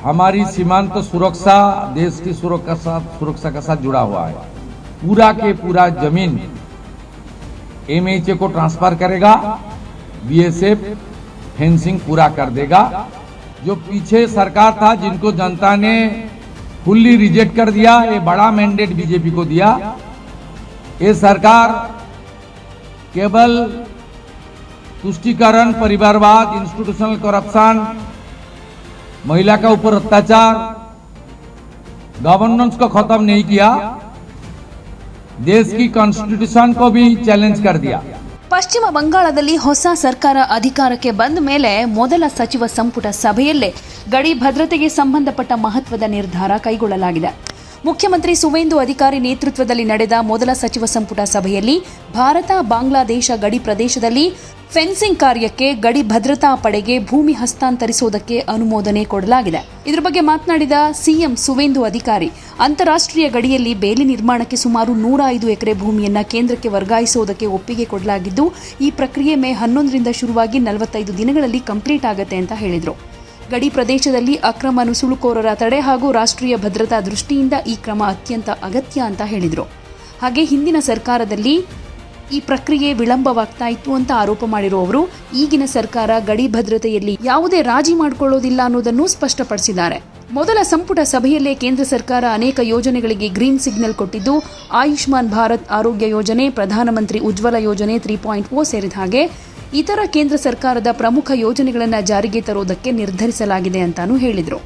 हमारी सीमांत सुरक्षा देश की सुरक्षा के साथ जुड़ा हुआ है। पूरा के पूरा जमीन एमएचए को ट्रांसफर करेगा, बीएसएफ फेंसिंग पूरा कर देगा। जो पीछे सरकार था जिनको जनता ने फुल्ली रिजेक्ट कर दिया, ये बड़ा मैंडेट बीजेपी को दिया। ये सरकार केवल तुष्टीकरण, परिवारवाद, इंस्टीट्यूशनल करप्शन, महिला का ऊपर अत्याचार, गवर्नेंस को खत्म नहीं किया, देश की कॉन्स्टिट्यूशन को भी चैलेंज कर दिया। ಪಶ್ಚಿಮ ಬಂಗಾಳದಲ್ಲಿ ಹೊಸ ಸರ್ಕಾರ ಅಧಿಕಾರಕ್ಕೆ ಬಂದ ಮೇಲೆ ಮೊದಲ ಸಚಿವ ಸಂಪುಟ ಸಭೆಯಲ್ಲೇ ಗಡಿ ಭದ್ರತೆಗೆ ಸಂಬಂಧಪಟ್ಟ ಮಹತ್ವದ ನಿರ್ಧಾರ ಕೈಗೊಳ್ಳಲಾಗಿದೆ. ಮುಖ್ಯಮಂತ್ರಿ ಸುವೇಂದು ಅಧಿಕಾರಿ ನೇತೃತ್ವದಲ್ಲಿ ನಡೆದ ಮೊದಲ ಸಚಿವ ಸಂಪುಟ ಸಭೆಯಲ್ಲಿ ಭಾರತ ಬಾಂಗ್ಲಾದೇಶ ಗಡಿ ಪ್ರದೇಶದಲ್ಲಿ ಫೆನ್ಸಿಂಗ್ ಕಾರ್ಯಕ್ಕೆ ಗಡಿ ಭದ್ರತಾ ಪಡೆಗೆ ಭೂಮಿ ಹಸ್ತಾಂತರಿಸುವುದಕ್ಕೆ ಅನುಮೋದನೆ ಕೊಡಲಾಗಿದೆ. ಇದರ ಬಗ್ಗೆ ಮಾತನಾಡಿದ ಸಿಎಂ ಸುವೇಂದು ಅಧಿಕಾರಿ, ಅಂತಾರಾಷ್ಟ್ರೀಯ ಗಡಿಯಲ್ಲಿ ಬೇಲಿ ನಿರ್ಮಾಣಕ್ಕೆ ಸುಮಾರು 105 ಎಕರೆ ಭೂಮಿಯನ್ನು ಕೇಂದ್ರಕ್ಕೆ ವರ್ಗಾಯಿಸುವುದಕ್ಕೆ ಒಪ್ಪಿಗೆ ಕೊಡಲಾಗಿದ್ದು, ಈ ಪ್ರಕ್ರಿಯೆ ಮೇ 11ರಿಂದ ಶುರುವಾಗಿ 45 ದಿನಗಳಲ್ಲಿ ಕಂಪ್ಲೀಟ್ ಆಗುತ್ತೆ ಅಂತ ಹೇಳಿದರು. ಗಡಿ ಪ್ರದೇಶದಲ್ಲಿ ಅಕ್ರಮ ನುಸುಳುಕೋರರ ತಡೆ ಹಾಗೂ ರಾಷ್ಟ್ರೀಯ ಭದ್ರತಾ ದೃಷ್ಟಿಯಿಂದ ಈ ಕ್ರಮ ಅತ್ಯಂತ ಅಗತ್ಯ ಅಂತ ಹೇಳಿದರು. ಹಾಗೆ ಹಿಂದಿನ ಸರ್ಕಾರದಲ್ಲಿ ಈ ಪ್ರಕ್ರಿಯೆ ವಿಳಂಬವಾಗ್ತಾ ಇತ್ತು ಅಂತ ಆರೋಪ ಮಾಡಿರುವ ಅವರು, ಈಗಿನ ಸರ್ಕಾರ ಗಡಿ ಭದ್ರತೆಯಲ್ಲಿ ಯಾವುದೇ ರಾಜಿ ಮಾಡಿಕೊಳ್ಳೋದಿಲ್ಲ ಅನ್ನೋದನ್ನು ಸ್ಪಷ್ಟಪಡಿಸಿದ್ದಾರೆ. ಮೊದಲ ಸಂಪುಟ ಸಭೆಯಲ್ಲೇ ಕೇಂದ್ರ ಸರ್ಕಾರ ಅನೇಕ ಯೋಜನೆಗಳಿಗೆ ಗ್ರೀನ್ ಸಿಗ್ನಲ್ ಕೊಟ್ಟಿದ್ದು, ಆಯುಷ್ಮಾನ್ ಭಾರತ್ ಆರೋಗ್ಯ ಯೋಜನೆ, ಪ್ರಧಾನಮಂತ್ರಿ ಉಜ್ವಲ ಯೋಜನೆ 3.0 ಸೇರಿದ ಹಾಗೆ ಇತರ ಕೇಂದ್ರ ಸರ್ಕಾರದ ಪ್ರಮುಖ ಯೋಜನೆಗಳನ್ನು ಜಾರಿಗೆ ತರುವುದಕ್ಕೆ ನಿರ್ಧರಿಸಲಾಗಿದೆ ಅಂತಾನೂ ಹೇಳಿದರು.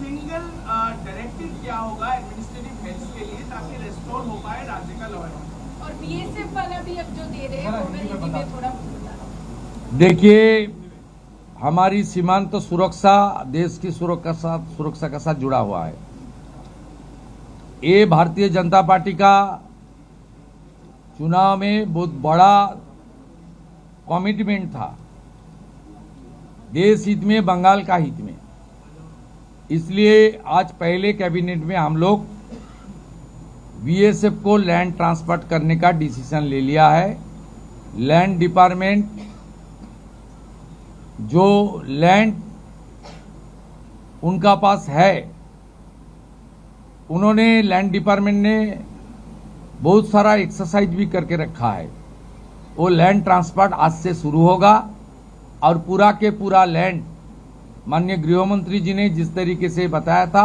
सिंगल डायरेक्टिव क्या होगा एडमिनिस्ट्रेटिव हेल्थ के लिए ताकि रेस्टोर हो पाए राज्य का लॉ एंड ऑर्डर, और बीएसएफ वाला भी अब जो दे रहे हैं वो थोड़ा। देखिए, हमारी सीमांत सुरक्षा देश की सुरक्षा के साथ जुड़ा हुआ है। ये भारतीय जनता पार्टी का चुनाव में बहुत बड़ा कमिटमेंट था, देश हित में, बंगाल का हित में। इसलिए आज पहले कैबिनेट में हम लोग बीएसएफ को लैंड ट्रांसफर करने का डिसीजन ले लिया है। लैंड डिपार्टमेंट जो लैंड उनका पास है, उन्होंने लैंड डिपार्टमेंट ने बहुत सारा एक्सरसाइज भी करके रखा है। वो लैंड ट्रांसफर आज से शुरू होगा और पूरा के पूरा लैंड माननीय गृह मंत्री जी ने जिस तरीके से बताया था,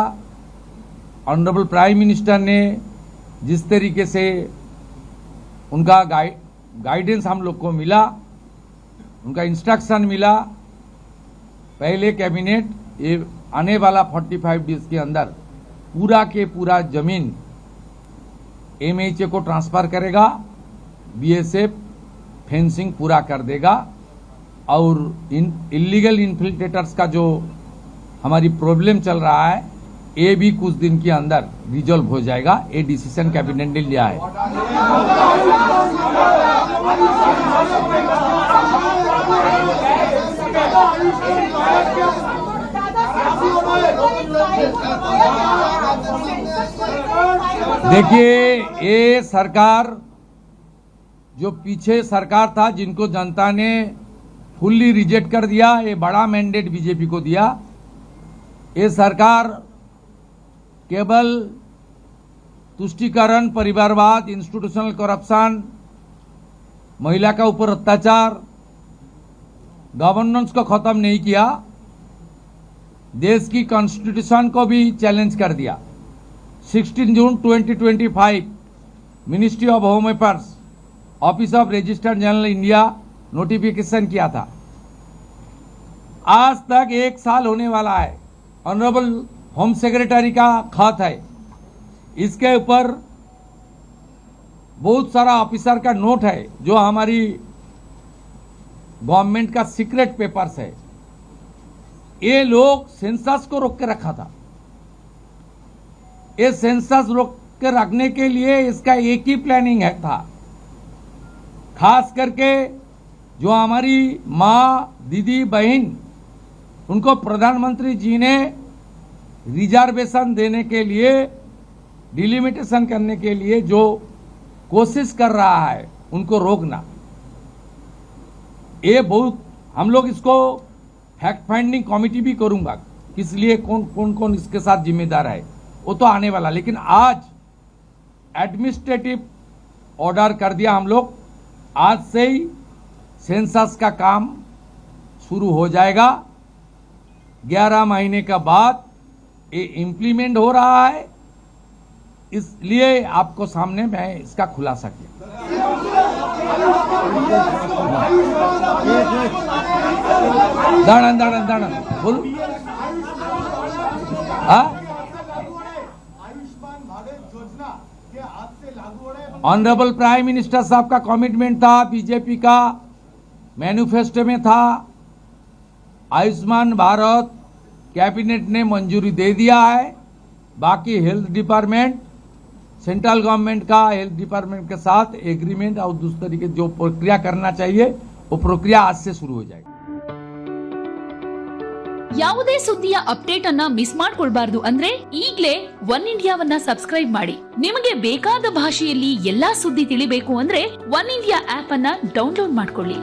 ऑनरेबल प्राइम मिनिस्टर ने जिस तरीके से उनका गाइडेंस हम लोग को मिला, उनका इंस्ट्रक्शन मिला, पहले कैबिनेट ये आने वाला 45 डेज के अंदर पूरा के पूरा जमीन एमएचए को ट्रांसफर करेगा, बीएसएफ फेंसिंग पूरा कर देगा और इलीगल इन्फिल्ट्रेटर्स का जो हमारी प्रॉब्लम चल रहा है ये भी कुछ दिन के अंदर रिजॉल्व हो जाएगा। ये डिसीजन कैबिनेट ने लिया है। देखिए, ये सरकार जो पीछे सरकार था जिनको जनता ने फुल्ली रिजेक्ट कर दिया, ये बड़ा मैंडेट बीजेपी को दिया। ये सरकार केवल तुष्टीकरण, परिवारवाद, इंस्टीट्यूशनल करप्शन, महिला का ऊपर अत्याचार, गवर्नेंस को खत्म नहीं किया, देश की कॉन्स्टिट्यूशन को भी चैलेंज कर दिया। 16 जून 2025 ministry of home affairs, office of registrar general India notification किया था। आज तक 1 साल होने वाला है। ऑनरेबल होम सेक्रेटरी का खत है, इसके ऊपर बहुत सारा ऑफिसर का नोट है जो हमारी गवर्नमेंट का सीक्रेट पेपर्स है। ये लोग सेंसस को रोक के रखा था। ये सेंसस रोक के रखने के लिए इसका एक ही प्लानिंग है था, खास करके जो हमारी माँ, दीदी, बहन, उनको प्रधानमंत्री जी ने रिजर्वेशन देने के लिए, डिलिमिटेशन करने के लिए जो कोशिश कर रहा है उनको रोकना, ये बहुत हम लोग इसको फैक्ट फाइंडिंग कमेटी भी करूंगा, किस लिए कौन कौन इसके साथ जिम्मेदार है वो तो आने वाला। लेकिन आज एडमिनिस्ट्रेटिव ऑर्डर कर दिया हम लोग, आज से ही सेंसस का काम शुरू हो जाएगा। 11 महीने का बाद ये इम्प्लीमेंट हो रहा है, इसलिए आपको सामने मैं इसका खुलासा किया। दाड़न बोलो। आयुष्मान भारत योजना के आज से लागू हो रहा है। ऑनरेबल प्राइम मिनिस्टर साहब का कमिटमेंट था, बीजेपी का मैनिफेस्टो में था। आयुष्मान भारत कैबिनेट ने मंजूरी दे दिया है। बाकी हेल्थ डिपार्टमेंट, सेंट्रल गवर्नमेंट का हेल्थ डिपार्टमेंट के साथ एग्रीमेंट और दूसरे तरीके जो प्रक्रिया करना चाहिए वो प्रक्रिया आज से शुरू हो जाएगी। ಯಾವುದೇ ಸುದ್ದಿಯ ಅಪ್ಡೇಟ್ ಅನ್ನ ಮಿಸ್ ಮಾಡ್ಕೊಳ್ಬಾರ್ದು ಅಂದ್ರೆ ಈಗ್ಲೇ ಒನ್ ಇಂಡಿಯಾವನ್ನ ಸಬ್ಸ್ಕ್ರೈಬ್ ಮಾಡಿ. ನಿಮಗೆ ಬೇಕಾದ ಭಾಷೆಯಲ್ಲಿ ಎಲ್ಲಾ ಸುದ್ದಿ ತಿಳಿಬೇಕು ಅಂದ್ರೆ ಒನ್ ಇಂಡಿಯಾ ಆಪ್ ಅನ್ನ ಡೌನ್ಲೋಡ್ ಮಾಡ್ಕೊಳ್ಳಿ.